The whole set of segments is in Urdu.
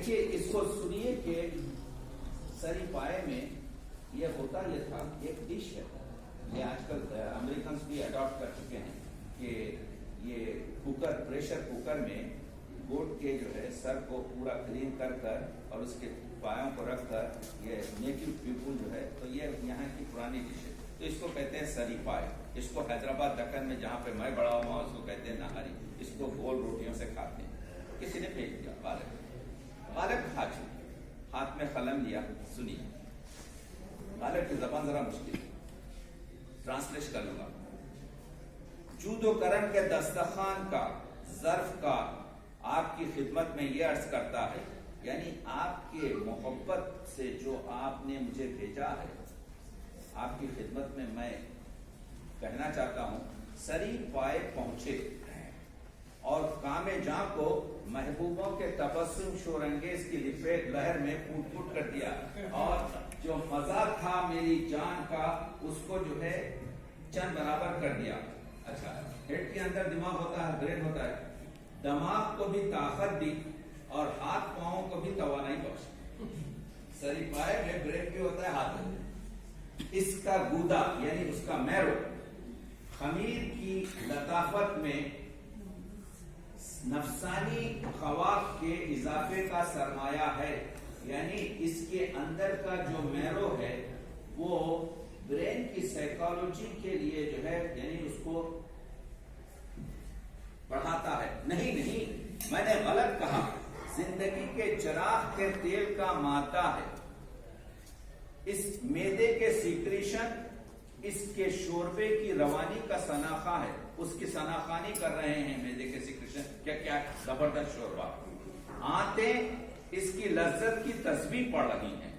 دیکھیے اس کو سنیے کہ سری پائے میں یہ ہوتا یہ تھا، ایک ڈش ہے، یہ آج کل امریکنس بھی اڈاپٹ کر چکے ہیں کہ یہ کوکر، پریشر کوکر میں گوٹ کے جو ہے سر کو پورا کلین کر اور اس کے پایوں کو رکھ کر، یہ نیٹو پیپل جو ہے، تو یہ یہاں کی پرانی ڈش ہے، تو اس کو کہتے ہیں سری پائے۔ اس کو حیدرآباد دکن میں جہاں پہ میں بڑا ہوا اس کو کہتے ہیں نہاری۔ اس کو گول روٹیوں سے کھاتے ہیں۔ کسی نے بھیج دیا، غالب کھا چکے، ہاتھ میں قلم لیا، سنیے۔ غالب کی زبان ذرا مشکل ہے، ٹرانسلیٹ کر لوں گا۔ جود و کرم کے دسترخوان کا، ظرف کا آپ کی خدمت میں یہ عرض کرتا ہے، یعنی آپ کے محبت سے جو آپ نے مجھے بھیجا ہے، آپ کی خدمت میں کہنا چاہتا ہوں، سری پائے پہنچے اور کام جاں کو محبوبوں کے تبسم شورانگیز کی لہر میں پھوٹ پھوٹ کر دیا، اور جو مزہ تھا میری جان کا اس کو جو ہے چند برابر کر دیا۔ اچھا، ہیڈ کے اندر دماغ ہوتا ہے، برین ہوتا ہے، دماغ کو بھی طاقت دی اور ہاتھ پاؤں کو بھی توانائی بخشی۔ سری پائے میں برین بھی ہوتا ہے، ہاتھ بھی۔ اس کا گودا یعنی اس کا میرو خمیر کی لطافت میں نفسانی خواص کے اضافے کا سرمایہ ہے، یعنی اس کے اندر کا جو میرو ہے وہ برین کی سائیکالوجی کے لیے جو ہے یعنی اس کو بڑھاتا ہے۔ نہیں، میں نے غلط کہا، زندگی کے چراغ کے تیل کا مادہ ہے۔ اس معدے کے سیکریشن اس کے شوربے کی روانی کا سناخہ ہے۔ اس کی سناخانی کر رہے ہیں معدے کے سیکریشن، کیا زبردست شوربہ۔ آنتیں اس کی لذت کی تسبیح پڑھ رہی ہیں۔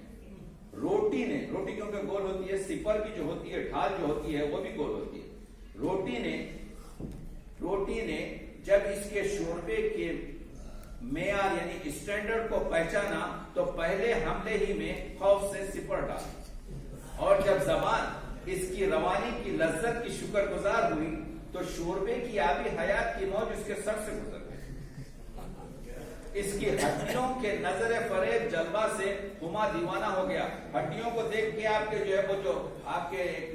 روٹی کیونکہ گول ہوتی ہے، سپر کی جو ہوتی ہے، ڈھال جو ہوتی ہے وہ بھی گول ہوتی ہے۔ روٹی نے جب اس کے شوربے کے معیار یعنی اسٹینڈرڈ کو پہچانا تو پہلے حملے ہی میں خوف سے سپر ڈالی، اور جب زبان اس کی روانی کی لذت کی شکر گزار ہوئی تو شوربے کی آبی حیات کی موج اس کے سر سے گزر گئی۔ اس کی ہڈیوں کے نظر فریب جلوہ سے ہما دیوانہ ہو گیا۔ ہڈیوں کو دیکھ کے آپ کے جو ہے وہ جو آپ کے ایک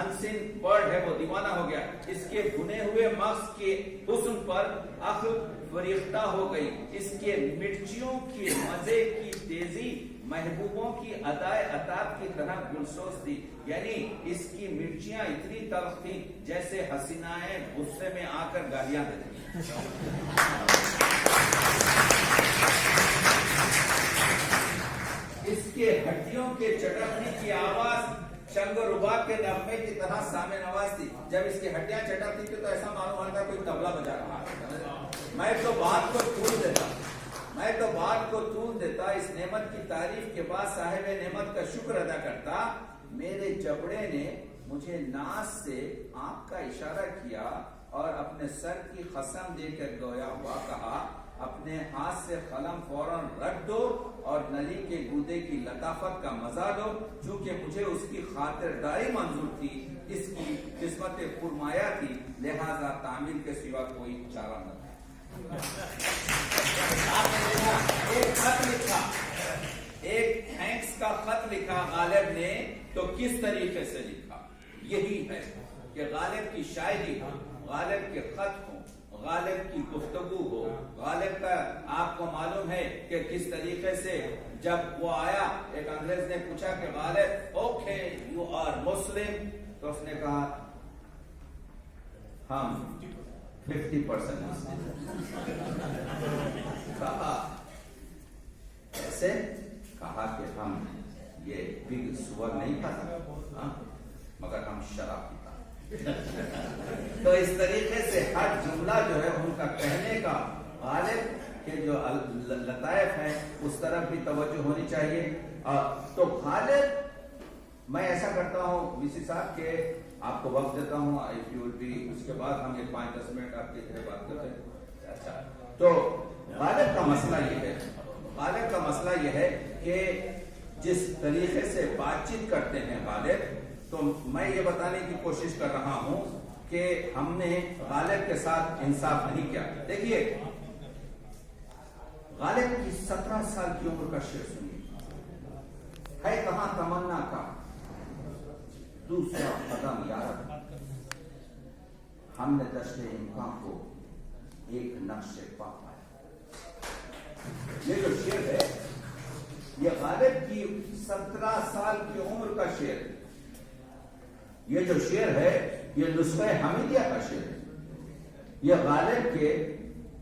انسین برڈ ہے وہ دیوانہ ہو گیا۔ اس کے بھنے ہوئے مغز کے حسن پر عقل فریختہ ہو گئی۔ اس کے مرچیوں کی مزے کی تیزی محبوبوں کی ادائے عطاب کی طرح گلسوز تھی، یعنی اس کی مرچیاں اتنی تلخ تھیں جیسے حسینائیں غصے میں آ کر گالیاں دیتی ہیں۔ اس کے ہڈیوں کے چٹکنے کی آواز چنگ و رباب کے نغمے کی طرح سامع نواز تھی۔ جب اس کی ہڈیاں چٹکتی تھی تو ایسا معلوم ہوتا کوئی طبلہ بجا رہا ہے۔ میں تو بات کو طول دیتا، اس نعمت کی تعریف کے بعد صاحب نعمت کا شکر ادا کرتا۔ میرے جبڑے نے مجھے ناز سے آنکھ کا اشارہ کیا اور اپنے سر کی قسم دے کر گویا ہوا کہا، اپنے ہاتھ سے قلم فوراً رکھ دو اور نلی کے گودے کی لطافت کا مزہ لو، چونکہ مجھے اس کی خاطرداری منظور تھی، اس کی قسمت پرمایا تھی، لہذا تعمیل کے سوا کوئی چارہ نہ تھا۔ ایک خط لکھا، ایک تھینکس کا خط لکھا غالب نے، تو کس طریقے سے لکھا؟ یہی ہے کہ غالب کی شاعری ہو، غالب کے خط ہو، غالب کی گفتگو ہو، غالب کا آپ کو معلوم ہے کہ کس طریقے سے جب وہ آیا، ایک انگریز نے پوچھا کہ غالب اوکے یو آر مسلم، تو اس نے کہا ہم 50% کہا ایسے، کہا کہ ہم یہ پگ سور نہیں کھاتا مگر ہم شراب پیتا۔ تو اس طریقے سے ہر جملہ جو ہے ان کا کہنے کا غالب کے جو لطائف ہیں اس طرف بھی توجہ ہونی چاہیے۔ تو غالب میں ایسا کرتا ہوں وی سی صاحب کہ آپ کو وقت دیتا ہوں، اس کے بعد ہم یہ 5-10 منٹ آپ کی بات کرتے ہیں۔ اچھا، تو غالب کا مسئلہ یہ ہے کہ جس طریقے سے بات چیت کرتے ہیں غالب، تو میں یہ بتانے کی کوشش کر رہا ہوں کہ ہم نے غالب کے ساتھ انصاف نہیں کیا۔ دیکھیے غالب کی 17 سال کی عمر کا شعر سنیے. ہے کہاں تمنا کا دوسرا قدم یارب، ہم نے دشت امکان کو ایک نقش پا پایا. یہ جو شعر ہے یہ غالب کی 17 سال کی عمر کا شعر ہے. یہ جو شعر ہے یہ نسخہ حمیدیہ کا شعر ہے. یہ غالب کے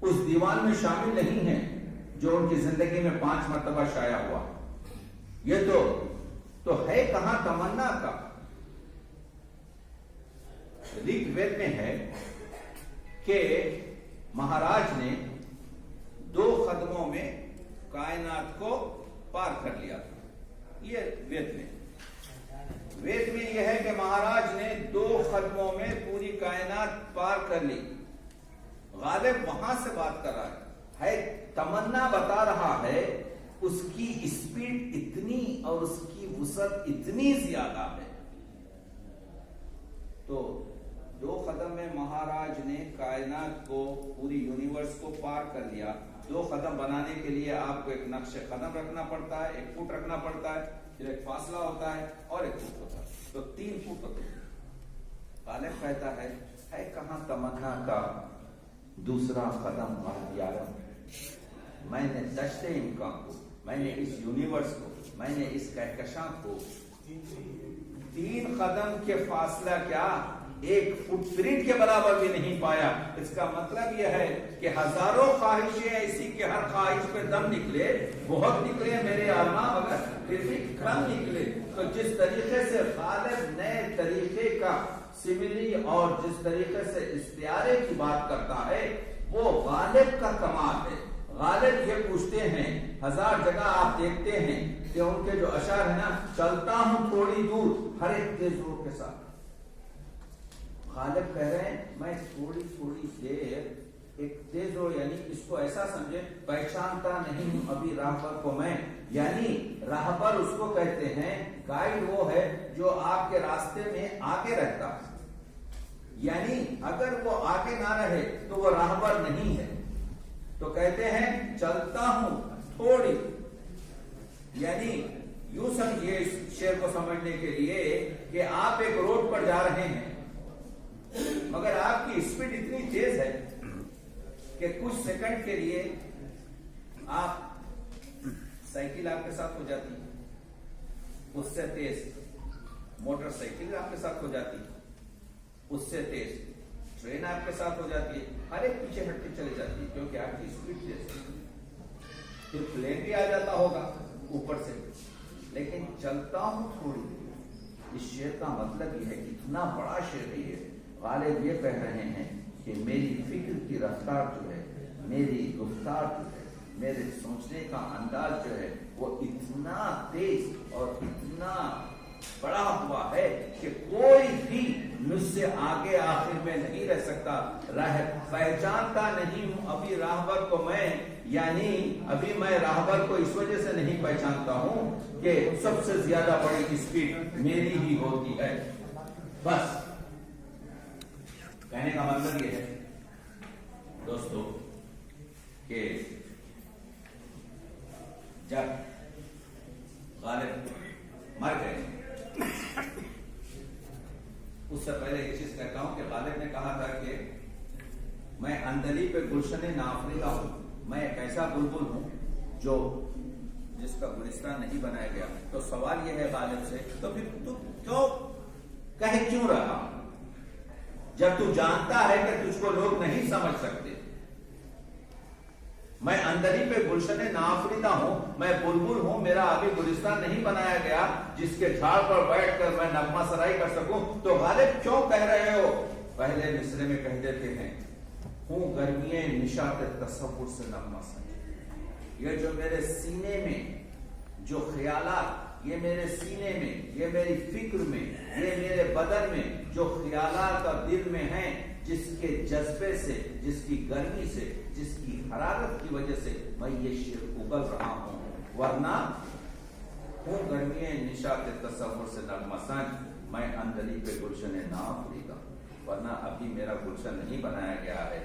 اس دیوان میں شامل نہیں ہے جو ان کی زندگی میں 5 مرتبہ شائع ہوا. یہ تو ہے کہاں تمنا کا. رگ وید میں ہے کہ مہاراج نے 2 قدموں میں کائنات کو پار کر لیا. یہ وید میں یہ ہے کہ مہاراج نے 2 قدموں میں پوری کائنات پار کر لی. غالب وہاں سے بات کر رہا ہے تمنا بتا رہا ہے اس کی اسپیڈ اتنی اور اس کی وسعت اتنی زیادہ ہے. تو 2 قدم میں مہاراج نے کائنات کو پوری یونیورس کو پار کر لیا. 2 قدم بنانے کے لیے آپ کو ایک نقش قدم رکھنا پڑتا ہے، 1 فٹ رکھنا پڑتا ہے، پھر ایک فاصلہ ہوتا ہے اور 1 فٹ ہوتا ہے، تو 3 فٹ ہوتے ہیں. غالب کہتا ہے کہاں تمنا کا دوسرا قدم یارب. میں نے دشت امکان کو، میں نے اس یونیورس کو، میں نے اس کہکشاں کو 3 قدم کے فاصلہ کیا 1 فٹ پرنٹ کے برابر بھی نہیں پایا. اس کا مطلب یہ ہے کہ ہزاروں خواہشیں ایسی کہ ہر خواہش پہ دم نکلے، بہت نکلے میرے آرماں، مگر پھر بھی کم نکلے. تو جس طریقے سے غالب نئے طریقے کا سملی اور جس طریقے سے استعارے کی بات کرتا ہے وہ غالب کا کمال ہے. غالب یہ پوچھتے ہیں، 1000 جگہ آپ دیکھتے ہیں کہ ان کے جو اشعار ہیں نا، چلتا ہوں تھوڑی دور ہر ایک تیز رو کے ساتھ. غالب کہہ رہے ہیں میں تھوڑی دیر ایک تیز رو، یعنی اس کو ایسا سمجھے پہچانتا نہیں ہوں ابھی راہبر کو میں. یعنی راہبر اس کو کہتے ہیں، گائیڈ وہ ہے جو آپ کے راستے میں آگے رہتا ہے. یعنی اگر وہ آگے نہ رہے تو وہ راہبر نہیں ہے. تو کہتے ہیں چلتا ہوں تھوڑی، یعنی یوں سمجھیے اس شعر کو سمجھنے کے لیے کہ آپ ایک روڈ پر جا رہے ہیں مگر آپ کی اسپیڈ اتنی تیز ہے کہ کچھ سیکنڈ کے لیے آپ سائیکل آپ کے ساتھ ہو جاتی، اس سے تیز موٹر سائیکل آپ کے ساتھ ہو جاتی، اس سے تیز ٹرین آپ کے ساتھ ہو جاتی ہے، ہر ایک پیچھے ہٹ کے چلی جاتی ہے کیونکہ آپ کی اسپیڈ تیز ہے. پھر پلین بھی آ جاتا ہوگا اوپر سے، لیکن چلتا ہوں تھوڑی. اس شعر کا مطلب یہ ہے کہ اتنا بڑا شعر ہے یہ. غالب یہ کہہ رہے ہیں کہ میری فکر کی رفتار جو ہے، میری گفتار جو ہے، میرے سوچنے کا انداز جو ہے وہ اتنا تیز اور اتنا بڑا ہوا ہے کہ کوئی بھی مجھ سے آگے آخر میں نہیں رہ سکتا. پہچانتا نہیں ہوں ابھی راہبر کو میں، یعنی ابھی میں راہبر کو اس وجہ سے نہیں پہچانتا ہوں کہ سب سے زیادہ بڑی اسپیڈ میری ہی ہوتی ہے. بس کہنے کا مطلب یہ ہے دوستو کہ جب غالب مر گئے، اس سے پہلے ایک چیز کہتا ہوں کہ غالب نے کہا تھا کہ میں اندلی پہ گلشن نافریدہ ہوں. میں ایک ایسا بلبل ہوں جو جس کا گلستان نہیں بنایا گیا. تو سوال یہ ہے غالب سے، تو پھر تو کیوں رہا جب تو جانتا ہے کہ تجھ کو لوگ نہیں سمجھ سکتے؟ میں اندری پہ گلشن نافریدہ ہوں، میں بلبل ہوں، میرا ابھی گلستان نہیں بنایا گیا جس کے جھاڑ پر بیٹھ کر میں نغمہ سرائی کر سکوں. تو غالب کیوں کہہ رہے ہو؟ پہلے مصرے میں کہہ دیتے ہیں، ہوں گرمیے نشاط تصور سے نغمہ سرائی. یہ جو میرے سینے میں جو خیالات، یہ میرے سینے میں، یہ میری فکر میں، یہ میرے بدن میں جو خیالات اور دل میں ہیں، جس کے جذبے سے، جس کی گرمی سے، جس کی حرارت کی وجہ سے میں یہ شعر اگل رہا ہوں. ورنہ ہوں گرمی نشاط تصور سے نغمہ سنج، میں اندلی پہ گلشن نافریدہ، ورنہ ابھی میرا گلشن نہیں بنایا گیا ہے.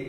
1